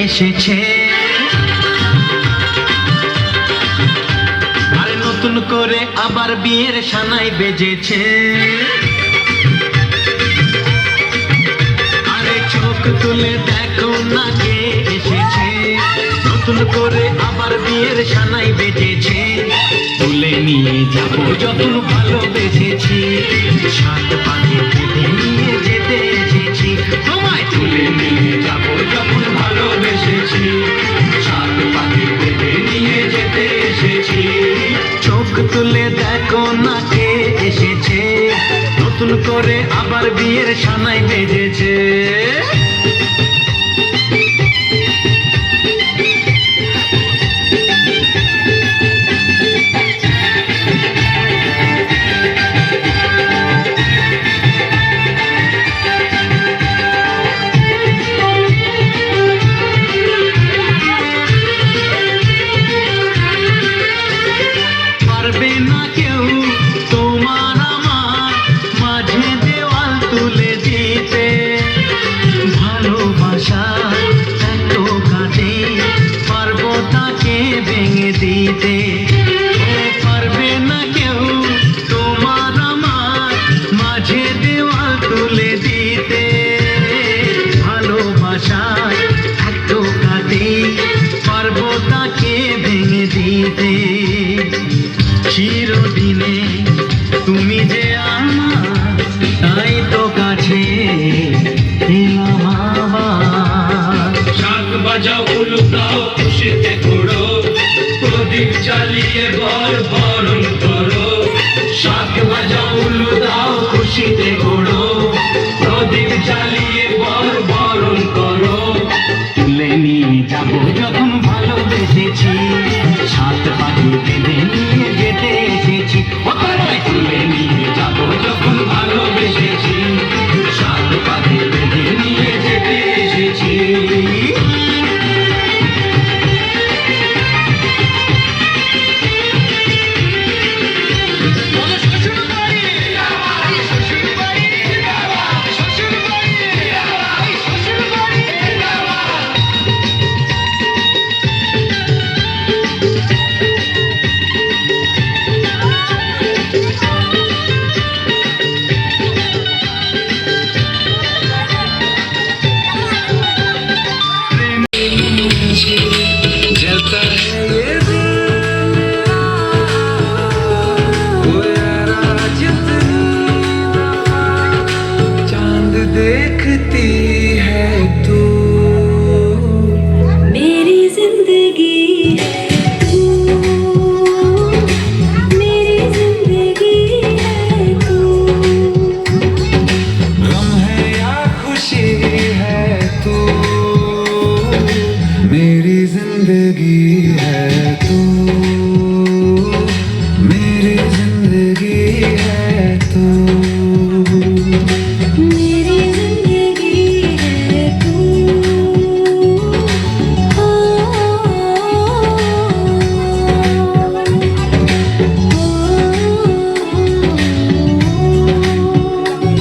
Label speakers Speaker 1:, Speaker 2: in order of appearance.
Speaker 1: এসেছে, আরে নতুন করে আবার বিয়ের সানাই বেজেছে। আরে চোখ তুলে দেখো না কে এসেছে, নতুন করে আবার বিয়ের সানাই বেজেছে। তুলে নিয়ে যাবো যখন ভালোবেসেছি, সাত পাকে বেঁধে নিয়ে যেতে এসেছি। তোমায় তুলে নিয়ে যাবো যখন ভালোবেসেছি, সাত পাকে বেঁধে নিয়ে যেতে এসেছি। চোখ তুলে দেখো না কে এসেছে, নতুন করে আবার বিয়ের সানাই বেজেছে। পারবে না কেউ তোমার আমার মাঝে দেওয়াল তুলে দিতে, ভালোবাসা এত কাটে পারবো তাকে ভেঙে দিতে। পারবে না কেউ তোমার আমার মাঝে দেওয়াল তুলে দিতে, ভালোবাসা এত কাটে পারবো তাকে ভেঙে দিতে। চিরদিনে তুমি যে আমার, তাই তো কাছে এলাম আবার।
Speaker 2: শাক বাজাও উলুকাও খুশিতে ঘোড়ো, প্রদীপ জ্বালিয়ে বর